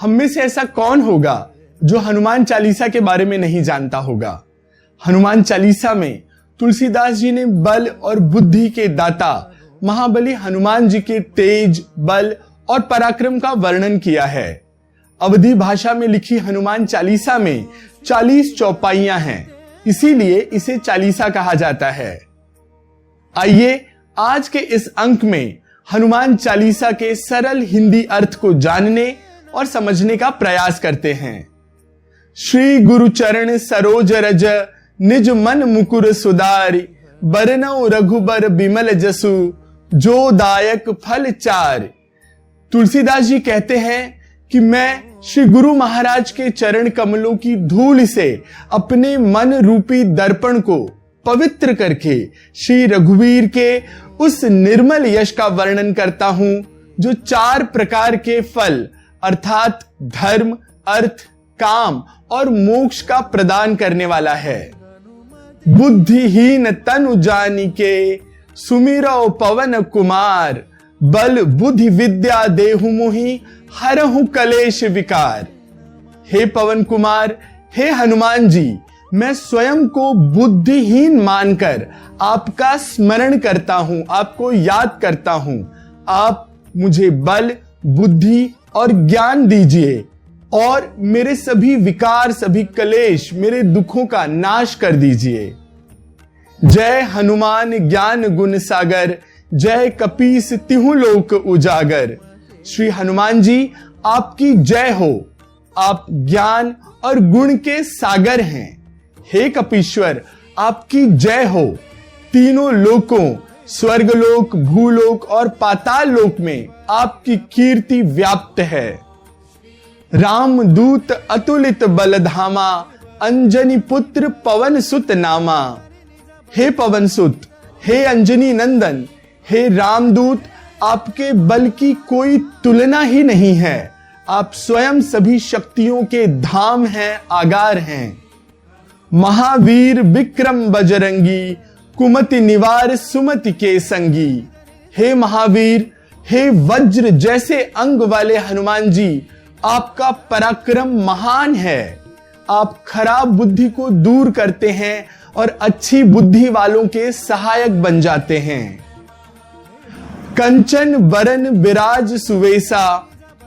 हम में से ऐसा कौन होगा जो हनुमान चालीसा के बारे में नहीं जानता होगा। हनुमान चालीसा में तुलसीदास जी ने बल और बुद्धि के दाता महाबली हनुमान जी के तेज, बल और पराक्रम का वर्णन किया है। अवधी भाषा में लिखी हनुमान चालीसा में 40 चौपाइयां हैं, इसीलिए इसे चालीसा कहा जाता है। आइए आज के इस अंक में हनुमान चालीसा के सरल हिंदी अर्थ को जानने और समझने का प्रयास करते हैं। श्री गुरु चरण सरोज रज निज मन मुकुर सुधारि, बरनउँ रघुबर बिमल जसु, जो दायक फल चारि। तुलसीदास जी कहते हैं कि मैं श्री गुरु महाराज के चरण कमलों की धूल से अपने मन रूपी दर्पण को पवित्र करके श्री रघुवीर के उस निर्मल यश का वर्णन करता हूं जो 4 प्रकार के फल अर्थात धर्म, अर्थ, काम और मोक्ष का प्रदान करने वाला है। बुद्धिहीन तनु जानिके, सुमिरौ पवन कुमार, बल बुद्धि विद्या देहु मोहि, हरहु कलेश विकार। हे पवन कुमार, हे हनुमान जी, मैं स्वयं को बुद्धिहीन मानकर आपका स्मरण करता हूं, आपको याद करता हूं। आप मुझे बल, बुद्धि और ज्ञान दीजिए और मेरे सभी विकार, सभी कलेश, मेरे दुखों का नाश कर दीजिए। जय हनुमान ज्ञान गुण सागर, जय कपीस तिहु लोक उजागर। श्री हनुमान जी आपकी जय हो। आप ज्ञान और गुण के सागर हैं। हे कपीश्वर, आपकी जय हो। तीनों लोकों, स्वर्गलोक, भूलोक और पाताल लोक में आपकी कीर्ति व्याप्त है। राम दूत अतुलित बलधामा, अंजनी पुत्र पवन सुत नामा। हे पवन सुत, हे अंजनी नंदन, हे रामदूत, आपके बल की कोई तुलना ही नहीं है। आप स्वयं सभी शक्तियों के धाम हैं, आगार हैं। महावीर विक्रम बजरंगी, कुमति निवार सुमति के संगी। हे महावीर, हे वज्र जैसे अंग वाले हनुमान जी, आपका पराक्रम महान है। आप खराब बुद्धि को दूर करते हैं और अच्छी बुद्धि वालों के सहायक बन जाते हैं। कंचन बरन विराज सुवेसा,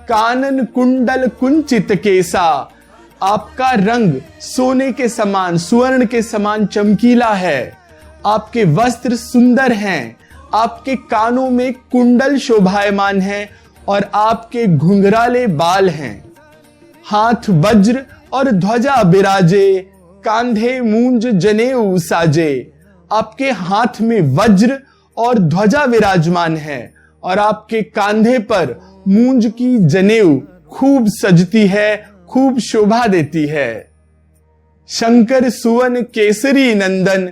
कानन कुंडल कुंचित केसा। आपका रंग सोने के समान, सुवर्ण के समान चमकीला है। आपके वस्त्र सुंदर हैं। आपके कानों में कुंडल शोभायमान है और आपके घुंघराले बाल हैं। हाथ वज्र और ध्वजा बिराजे, कांधे मूंज जनेऊ साजे। आपके हाथ में वज्र और ध्वजा विराजमान है और आपके कांधे पर मूंज की जनेऊ खूब सजती है, खूब शोभा देती है। शंकर सुवन केसरी नंदन,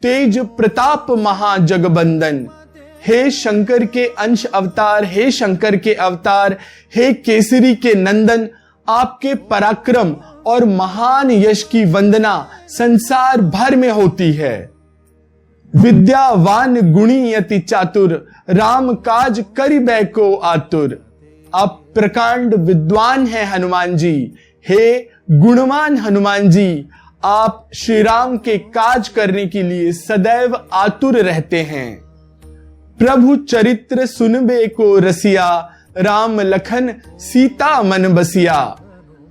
तेज प्रताप महाजगबंदन। हे शंकर के अंश अवतार, हे शंकर के अवतार, हे केसरी के नंदन, आपके पराक्रम और महान यश की वंदना संसार भर में होती है। विद्यावान गुणी अति चातुर, राम काज करिबै को आतुर। आप प्रकांड विद्वान हैं हनुमान जी। हे गुणवान हनुमान जी, आप श्री राम के काज करने के लिए सदैव आतुर रहते हैं। प्रभु चरित्र सुनबे को रसिया, राम लखन सीता मन बसिया।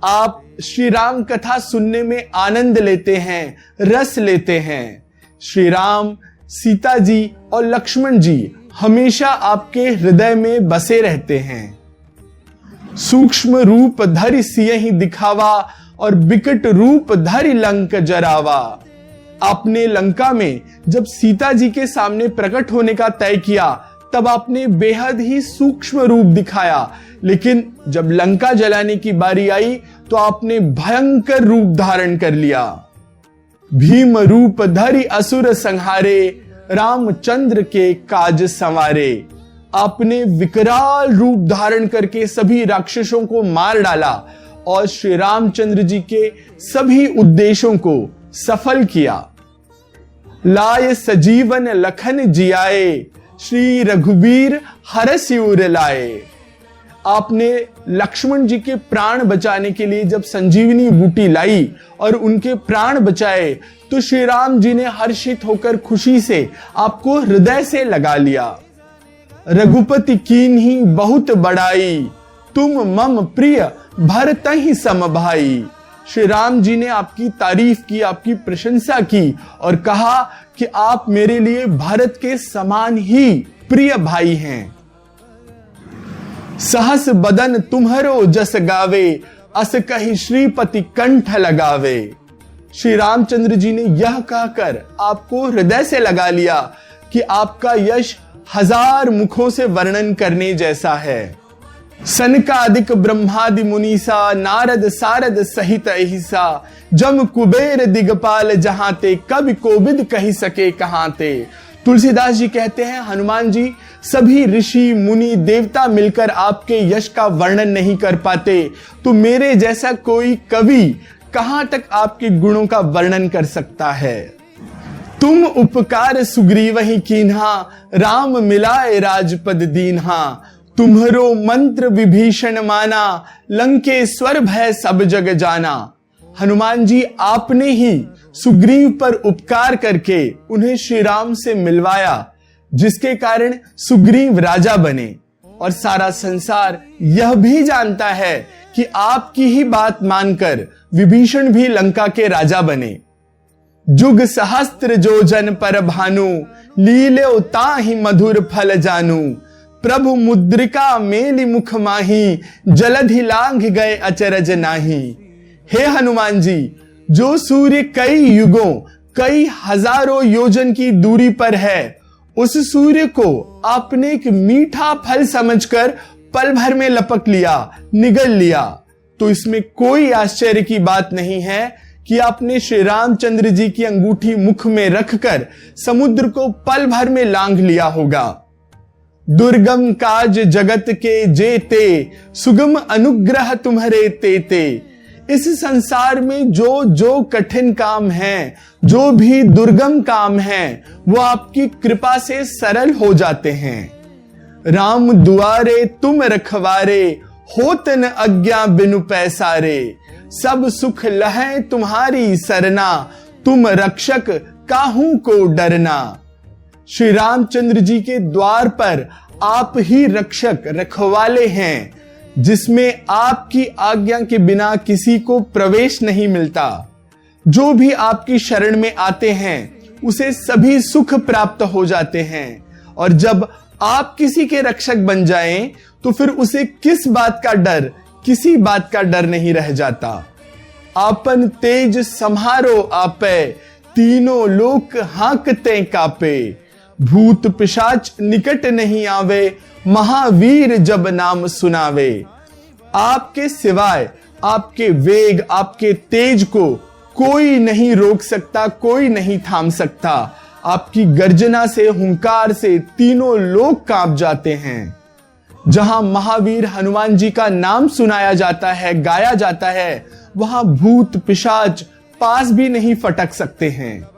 आप श्री राम कथा सुनने में आनंद लेते हैं, रस लेते हैं। श्री राम, सीता जी और लक्ष्मण जी हमेशा आपके हृदय में बसे रहते हैं। सूक्ष्म रूप धरि सियहि दिखावा, और विकट रूप धरि लंक जरावा। आपने लंका में जब सीता जी के सामने प्रकट होने का तय किया, तब आपने बेहद ही सूक्ष्म रूप दिखाया, लेकिन जब लंका जलाने की बारी आई तो आपने भयंकर रूप धारण कर लिया। भीम रूप धरि असुर संहारे, रामचंद्र के काज संवारे। आपने विकराल रूप धारण करके सभी राक्षसों को मार डाला और श्री रामचंद्र जी के सभी उद्देश्यों को सफल किया। लाय सजीवन लखन जियाए, श्री रघुबीर हरषि उर लाए। आपने लक्ष्मण जी के प्राण बचाने के लिए जब संजीवनी बूटी लाई और उनके प्राण बचाए, तो श्री राम जी ने हर्षित होकर खुशी से आपको हृदय से लगा लिया। रघुपति कीन्ही बहुत बड़ाई, तुम मम प्रिय भरतहि सम भाई। श्री राम जी ने आपकी तारीफ की, आपकी प्रशंसा की और कहा कि आप मेरे लिए भरत के समान ही प्रिय भाई हैं। सहस बदन तुम्हरो जस गावे, अस कहि श्रीपति कंठ लगावे। श्री रामचंद्र जी ने यह कहकर आपको हृदय से लगा लिया कि आपका यश 1000 मुखों से वर्णन करने जैसा है। सनकादिक ब्रह्मादि मुनीसा, नारद सारद सहित अहिसा, जम कुबेर दिगपाल जहां ते, कवि कोविद कही सके कहां ते। तुलसीदास जी कहते हैं, हनुमान जी सभी ऋषि मुनि देवता मिलकर आपके यश का वर्णन नहीं कर पाते, तो मेरे जैसा कोई कवि कहां तक आपके गुणों का वर्णन कर सकता है। तुम उपकार सुग्रीव ही कीन्हा, राम मिलाए राजपद दीन्हा। तुम्हरो मंत्र विभीषण माना, लंकेश्वर भय सब जग जाना। हनुमान जी आपने ही सुग्रीव पर उपकार करके उन्हें श्री राम से मिलवाया, जिसके कारण सुग्रीव राजा बने। और सारा संसार यह भी जानता है कि आपकी ही बात मानकर विभीषण भी लंका के राजा बने। जुग सहस्त्र जो जन पर भानु, लील्यो ताहि मधुर फल जानू। प्रभु मुद्रिका मेलि मुख माही, जलधि लांघ गए अचरज नाही। हे हनुमान जी, जो सूर्य कई युगों कई हजारों योजन की दूरी पर है, उस सूर्य को आपने एक मीठा फल समझकर पल भर में लपक लिया, निगल लिया। तो इसमें कोई आश्चर्य की बात नहीं है कि आपने श्री रामचंद्र जी की अंगूठी मुख में रखकर समुद्र को पल भर में लांघ लिया होगा। दुर्गम काज जगत के जेते, सुगम अनुग्रह तुम्हारे तेते। इस संसार में जो जो कठिन काम है, जो भी दुर्गम काम है, वो आपकी कृपा से सरल हो जाते हैं। राम दुआरे तुम रखवारे, होत न आज्ञा बिनु पैसारे। सब सुख लहै तुम्हारी सरना, तुम रक्षक काहू को डरना। श्री रामचंद्र जी के द्वार पर आप ही रक्षक रखवाले हैं, जिसमें आपकी आज्ञा के बिना किसी को प्रवेश नहीं मिलता। जो भी आपकी शरण में आते हैं उसे सभी सुख प्राप्त हो जाते हैं। और जब आप किसी के रक्षक बन जाएं तो फिर उसे किस बात का डर, किसी बात का डर नहीं रह जाता। आपन तेज सम्हारो आपे, तीनों लोक हांकते कापे। भूत पिशाच निकट नहीं आवे, महावीर जब नाम सुनावे। आपके सिवाय आपके वेग, आपके तेज को कोई नहीं रोक सकता, कोई नहीं थाम सकता। आपकी गर्जना से, हुंकार से तीनों लोग कांप जाते हैं। जहां महावीर हनुमान जी का नाम सुनाया जाता है, गाया जाता है, वहां भूत पिशाच पास भी नहीं फटक सकते हैं।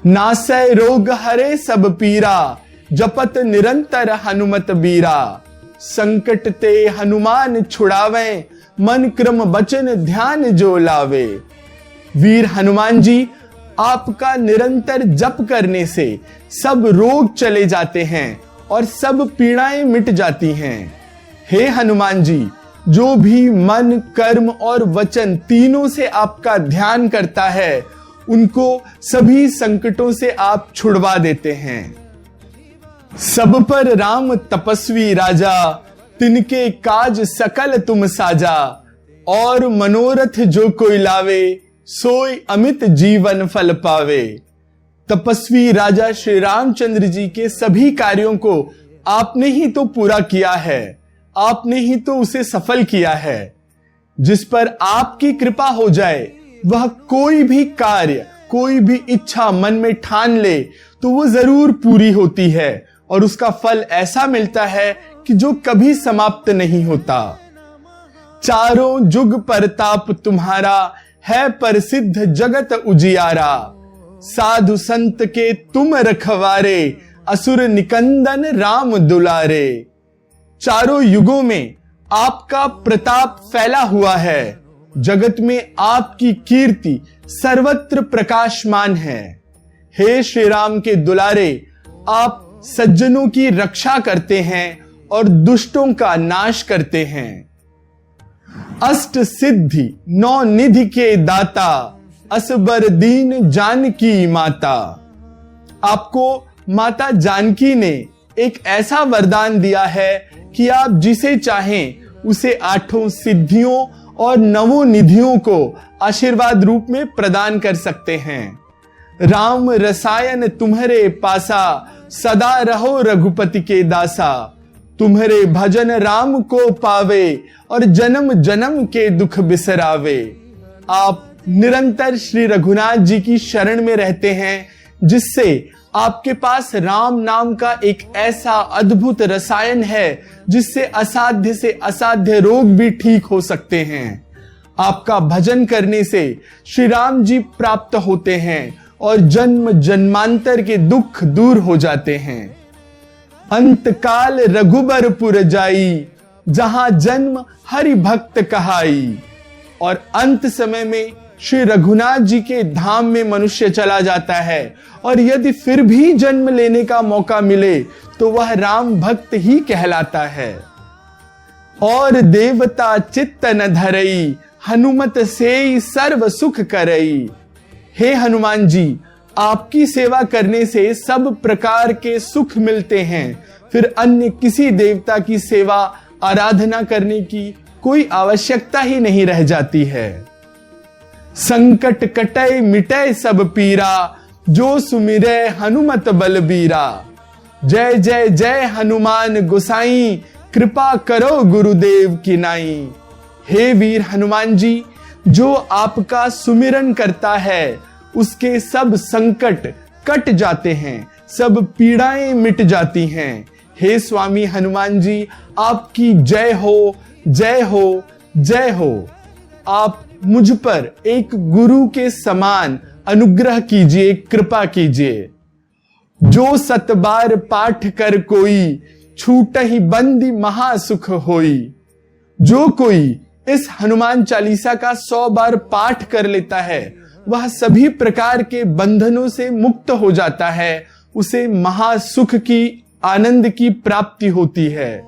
नासै रोग हरे सब पीरा, जपत निरंतर हनुमत बीरा। संकट ते हनुमान छुड़ावे, मन क्रम वचन ध्यान जो लावे। वीर हनुमान जी, आपका निरंतर जप करने से सब रोग चले जाते हैं और सब पीड़ाएं मिट जाती हैं। हे हनुमान जी, जो भी मन, कर्म और वचन तीनों से आपका ध्यान करता है, उनको सभी संकटों से आप छुड़वा देते हैं। सब पर राम तपस्वी राजा, तिनके काज सकल तुम साजा। और मनोरथ जो कोई लावे, सोई अमित जीवन फल पावे। तपस्वी राजा श्री रामचंद्र जी के सभी कार्यों को आपने ही तो पूरा किया है, आपने ही तो उसे सफल किया है। जिस पर आपकी कृपा हो जाए, वह कोई भी कार्य, कोई भी इच्छा मन में ठान ले तो वो जरूर पूरी होती है और उसका फल ऐसा मिलता है कि जो कभी समाप्त नहीं होता। चारों जुग परताप तुम्हारा, है प्रसिद्ध जगत उजियारा। साधु संत के तुम रखवारे, असुर निकंदन राम दुलारे। चारों युगों में आपका प्रताप फैला हुआ है, जगत में आपकी कीर्ति सर्वत्र प्रकाशमान है। हे श्री राम के दुलारे, आप सज्जनों की रक्षा करते हैं और दुष्टों का नाश करते हैं। अष्ट सिद्धि नौ निधि के दाता, असबर दीन जानकी माता। आपको माता जानकी ने एक ऐसा वरदान दिया है कि आप जिसे चाहें उसे आठों सिद्धियों और नवों निधियों को आशीर्वाद रूप में प्रदान कर सकते हैं। राम रसायन तुम्हारे पासा, सदा रहो रघुपति के दासा। तुम्हारे भजन राम को पावे और जन्म जन्म के दुख बिसरावे। आप निरंतर श्री रघुनाथ जी की शरण में रहते हैं, जिससे आपके पास राम नाम का एक ऐसा अद्भुत रसायन है जिससे असाध्य से असाध्य रोग भी ठीक हो सकते हैं। आपका भजन करने से श्री राम जी प्राप्त होते हैं और जन्म जन्मांतर के दुख दूर हो जाते हैं। अंत काल रघुबरपुर जाई, जहां जन्म हरि भक्त कहाई। और अंत समय में श्री रघुनाथ जी के धाम में मनुष्य चला जाता है, और यदि फिर भी जन्म लेने का मौका मिले तो वह राम भक्त ही कहलाता है। और देवता चित्त न धरई, हनुमत सेई सर्व सुख करई। हे हनुमान जी, आपकी सेवा करने से सब प्रकार के सुख मिलते हैं, फिर अन्य किसी देवता की सेवा आराधना करने की कोई आवश्यकता ही नहीं रह जाती है। संकट कटै मिटै सब पीरा, जो सुमिरै हनुमत बलबीरा। जय जय जय हनुमान गोसाई, कृपा करो गुरुदेव की नाई। हे वीर हनुमान जी, जो आपका सुमिरन करता है उसके सब संकट कट जाते हैं, सब पीड़ाएं मिट जाती हैं। हे स्वामी हनुमान जी, आपकी जय हो, जय हो, जय हो। आप मुझ पर एक गुरु के समान अनुग्रह कीजिए, कृपा कीजिए। जो सत बार पाठ कर कोई, छूटहि बंदी महासुख होई। जो कोई इस हनुमान चालीसा का 100 बार पाठ कर लेता है, वह सभी प्रकार के बंधनों से मुक्त हो जाता है, उसे महासुख की, आनंद की प्राप्ति होती है।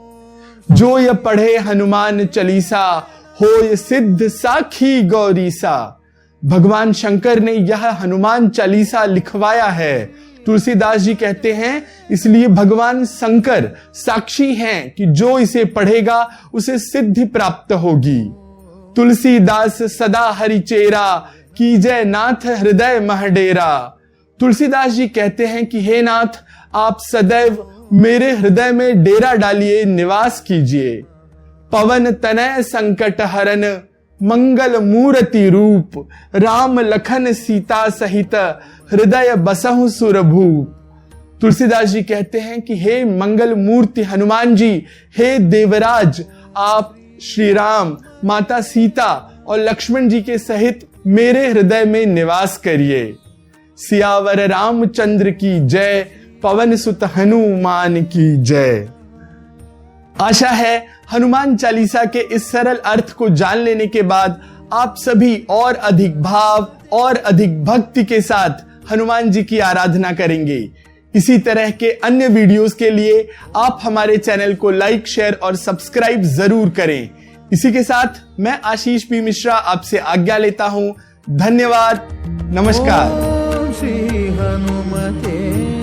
जो यह पढ़े हनुमान चालीसा, होय सिद्ध साखी गौरीसा। भगवान शंकर ने यह हनुमान चालीसा लिखवाया है। तुलसीदास जी कहते हैं, इसलिए भगवान शंकर साक्षी हैं कि जो इसे पढ़ेगा उसे सिद्धि प्राप्त होगी। तुलसीदास सदा हरिचेरा, कीजय नाथ हृदय महडेरा। तुलसीदास जी कहते हैं कि हे नाथ, आप सदैव मेरे हृदय में डेरा डालिए, निवास कीजिए। पवन तनय संकट हरन, मंगल मूर्ति रूप। राम लखन सीता सहित, हृदय बसहु सुरभूप। तुलसीदास जी कहते हैं कि हे मंगल मूर्ति हनुमान जी, हे देवराज, आप श्री राम, माता सीता और लक्ष्मण जी के सहित मेरे हृदय में निवास करिए। सियावर रामचंद्र की जय, पवन सुत हनुमान की जय। आशा है हनुमान चालीसा के इस सरल अर्थ को जान लेने के बाद आप सभी और अधिक भाव और अधिक भक्ति के साथ हनुमान जी की आराधना करेंगे। इसी तरह के अन्य वीडियोस के लिए आप हमारे चैनल को लाइक, शेयर और सब्सक्राइब जरूर करें। इसी के साथ मैं आशीष पी मिश्रा आपसे आज्ञा लेता हूं। धन्यवाद, नमस्कार। श्री हनुमते